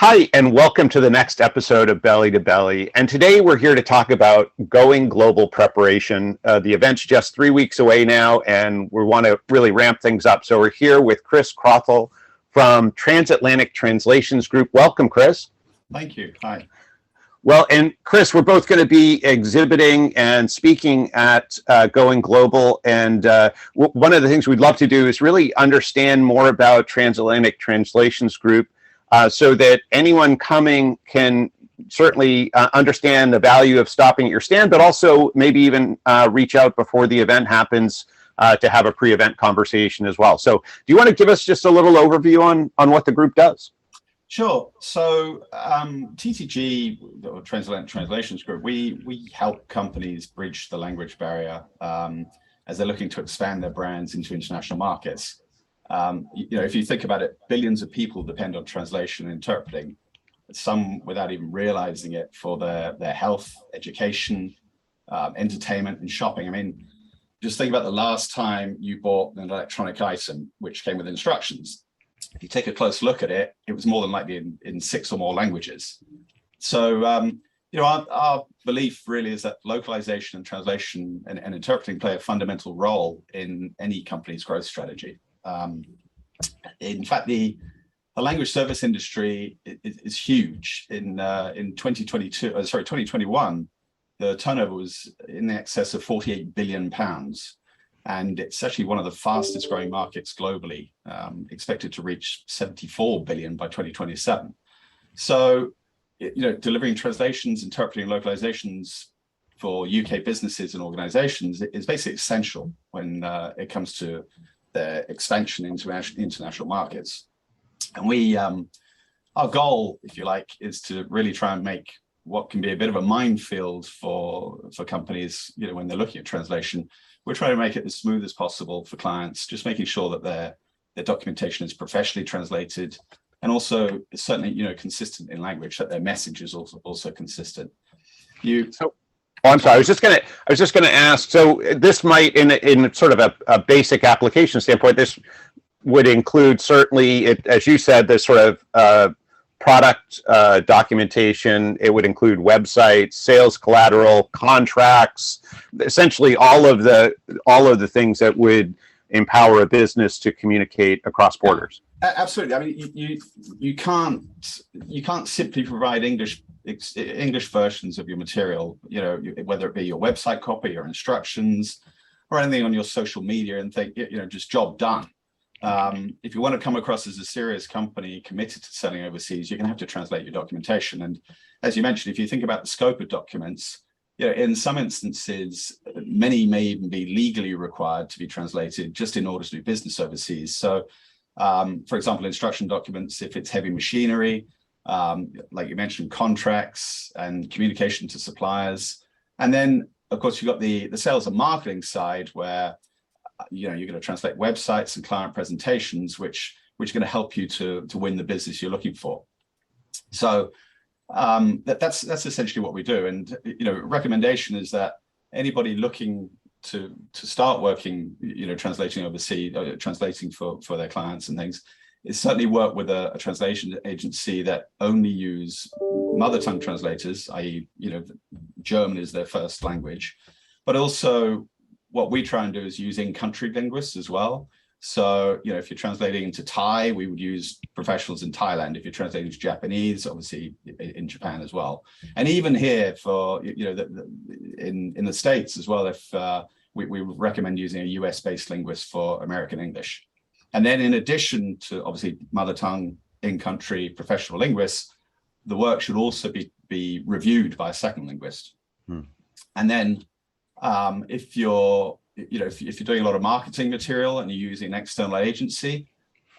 Hi, and welcome to the next episode of Belly to Belly. And today we're here to talk about going global preparation. The event's just 3 weeks away now, and we want to really ramp things up. So we're here with Chris Crothall from Transatlantic Translations Group. Welcome, Chris. Thank you. Hi. Well, and Chris, we're both going to be exhibiting and speaking at Going Global. And one of the things we'd love to do is really understand more about Transatlantic Translations Group, so that anyone coming can certainly understand the value of stopping at your stand, but also maybe even reach out before the event happens to have a pre-event conversation as well. So do you want to give us just a little overview on what the group does? Sure. So TTG, or Transatlantic Translations Group, we help companies bridge the language barrier as they're looking to expand their brands into international markets. If you think about it, billions of people depend on translation and interpreting, some without even realizing it, for their health, education, entertainment, and shopping. I mean, just think about the last time you bought an electronic item which came with instructions. If you take a close look at it, it was more than likely in 6 or more languages. So, our belief really is that localization and translation and interpreting play a fundamental role in any company's growth strategy. In fact, the language service industry is huge. In 2021, the turnover was in excess of £48 billion. And it's actually one of the fastest growing markets globally, expected to reach 74 billion by 2027. So, delivering translations, interpreting localizations for UK businesses and organizations is basically essential when it comes to their expansion into international markets. And our goal, if you like, is to really try and make what can be a bit of a minefield for companies, when they're looking at translation. We're trying to make it as smooth as possible for clients, just making sure that their documentation is professionally translated, and also certainly consistent in language, that their message is also consistent. I'm sorry. I was just going to ask. So this might, in sort of a basic application standpoint, this would include certainly, as you said, this sort of product documentation. It would include websites, sales collateral, contracts, essentially all of the things that would empower a business to communicate across borders. Absolutely. I mean, you can't simply provide English versions of your material, whether it be your website copy or instructions or anything on your social media, and think, just job done. If you want to come across as a serious company committed to selling overseas, you're going to have to translate your documentation. And as you mentioned, if you think about the scope of documents, in some instances, many may even be legally required to be translated just in order to do business overseas. So, for example, instruction documents, if it's heavy machinery, like you mentioned, contracts and communication to suppliers. And then, of course, you've got the sales and marketing side, where you're going to translate websites and client presentations, which are going to help you to win the business you're looking for. So that's essentially what we do. And recommendation is that anybody looking to start working, translating overseas, translating for their clients and things, is certainly work with a translation agency that only use mother tongue translators, i.e., German is their first language, but also what we try and do is use in-country linguists as well. So, if you're translating into Thai, we would use professionals in Thailand. If you're translating to Japanese, obviously in Japan as well. And even here for, in the States as well, if we recommend using a US-based linguist for American English. And then in addition to obviously mother tongue, in-country professional linguists, the work should also be reviewed by a second linguist. And then if you're doing a lot of marketing material and you're using an external agency,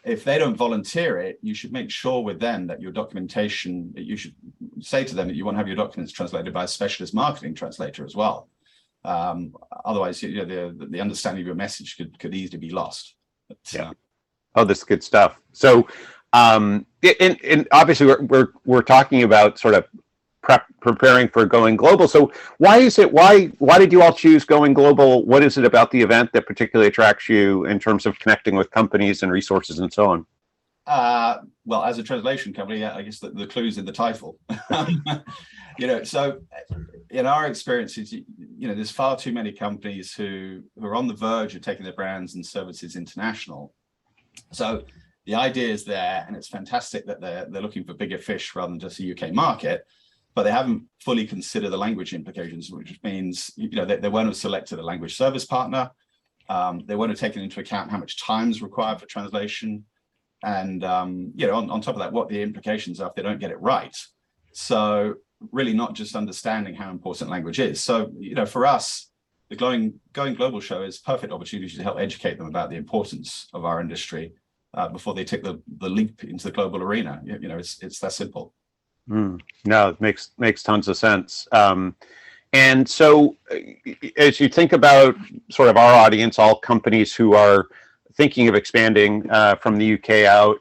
if they don't volunteer it, you should make sure with them that your documentation, you should say to them that you want to have your documents translated by a specialist marketing translator as well. Otherwise, the understanding of your message could easily be lost. Oh, this is good stuff. So, and obviously we're talking about sort of preparing for Going Global. So why did you all choose Going Global? What is it about the event that particularly attracts you in terms of connecting with companies and resources and so on? Well, as a translation company, yeah, I guess the clue's in the title. So in our experiences, there's far too many companies who are on the verge of taking their brands and services international. So the idea is there, and it's fantastic that they're looking for bigger fish rather than just a UK market, but they haven't fully considered the language implications, which means they won't have selected a language service partner. They won't have taken into account how much time is required for translation, and on top of that, what the implications are if they don't get it right. So really not just understanding how important language is. So for us, the Going Global show is a perfect opportunity to help educate them about the importance of our industry before they take the leap into the global arena. It's that simple. No, it makes tons of sense. And so as you think about sort of our audience, all companies who are thinking of expanding from the UK out,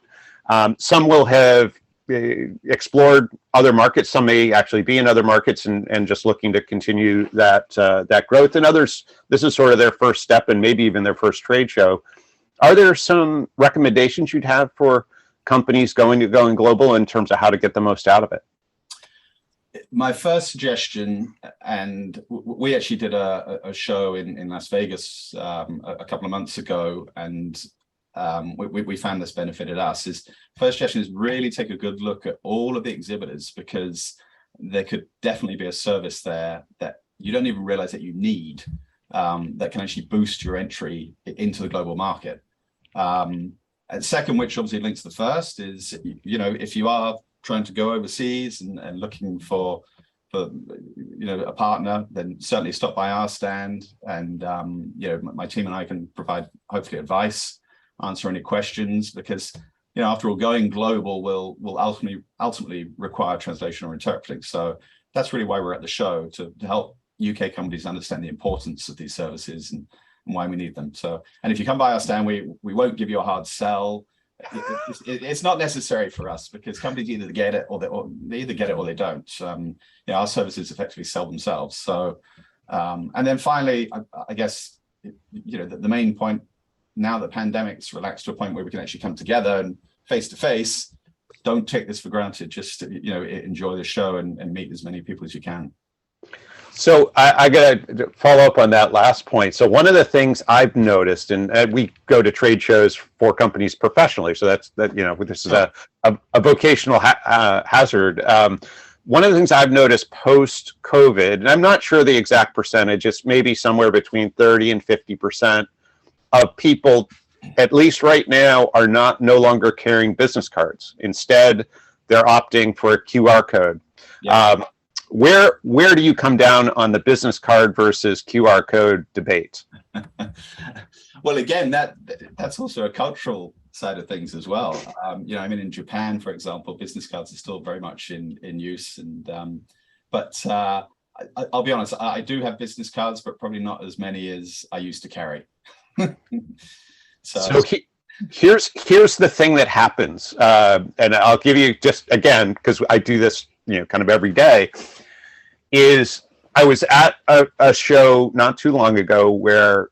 some will have explored other markets. Some may actually be in other markets and just looking to continue that growth. And others, this is sort of their first step and maybe even their first trade show. Are there some recommendations you'd have for companies going global in terms of how to get the most out of it? My first suggestion, and we actually did a show in Las Vegas a couple of months ago, and we found this benefited us, is first suggestion is really take a good look at all of the exhibitors, because there could definitely be a service there that you don't even realize that you need, that can actually boost your entry into the global market. And second, which obviously links to the first, is if you are trying to go overseas and looking for a partner, then certainly stop by our stand, and my team and I can provide hopefully advice, answer any questions, because after all, going global will ultimately require translation or interpreting. So that's really why we're at the show, to help UK companies understand the importance of these services and why we need them. So, and if you come by our stand, we won't give you a hard sell. It's not necessary for us, because companies either get it or they either get it or they don't. Our services effectively sell themselves. So, and then finally, I guess the main point, now that pandemic's relaxed to a point where we can actually come together and face to face, don't take this for granted. Just enjoy the show and meet as many people as you can. So I got to follow up on that last point. So one of the things I've noticed, and we go to trade shows for companies professionally, so this is a vocational hazard. One of the things I've noticed post-COVID, and I'm not sure the exact percentage, it's maybe somewhere between 30 and 50% of people, at least right now, are no longer carrying business cards. Instead, they're opting for a QR code. Yeah. Where do you come down on the business card versus QR code debate? Well, again, that's also a cultural side of things as well. In Japan, for example, business cards are still very much in use, but I'll be honest, I do have business cards, but probably not as many as I used to carry. So here's the thing that happens, and I'll give you just again, because I do this kind of every day, is I was at a show not too long ago where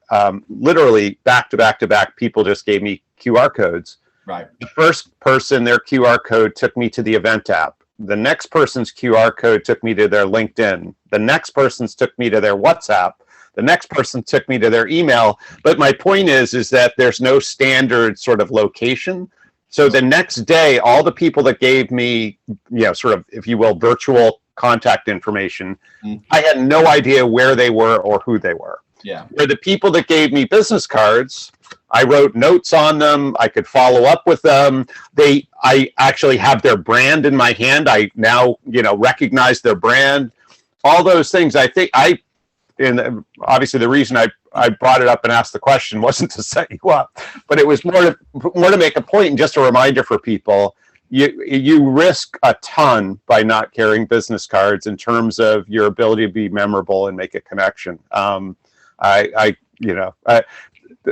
literally back to back people just gave me QR codes. Right. The first person, their QR code took me to the event app. The next person's QR code took me to their LinkedIn. The next person's took me to their WhatsApp. The next person took me to their email. But my point is that there's no standard sort of location. So the next day, all the people that gave me, sort of, if you will, virtual contact information, I had no idea where they were or who they were. Yeah. For the people that gave me business cards, I wrote notes on them. I could follow up with them. I actually have their brand in my hand. I now, recognize their brand. All those things. I think and obviously the reason I brought it up and asked the question wasn't to set you up, but it was more to make a point and just a reminder for people. You risk a ton by not carrying business cards in terms of your ability to be memorable and make a connection.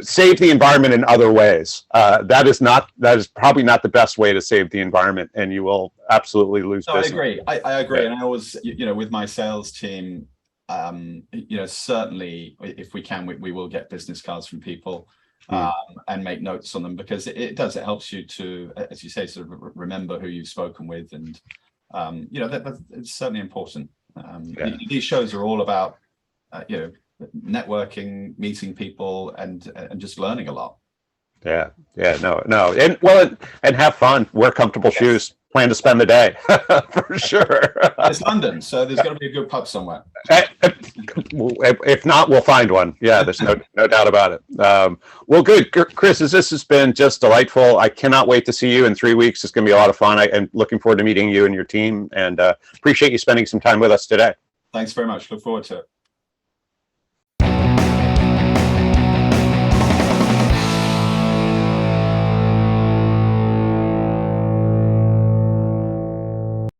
Save the environment in other ways. That is probably not the best way to save the environment, and you will absolutely lose business. I agree. I agree. And I always, with my sales team, certainly if we can, we will get business cards from people. and make notes on them, because it helps you to, as you say, sort of remember who you've spoken with, and that it's certainly important. These shows are all about networking, meeting people, and just learning a lot. No, and have fun, wear comfortable shoes, plan to spend the day for sure. It's London, so there's got to be a good pub somewhere. If not, we'll find one. Yeah, there's no doubt about it. Well, good, Chris. This has been just delightful. I cannot wait to see you in 3 weeks. It's going to be a lot of fun. I'm looking forward to meeting you and your team, and appreciate you spending some time with us today. Thanks very much. Look forward to it.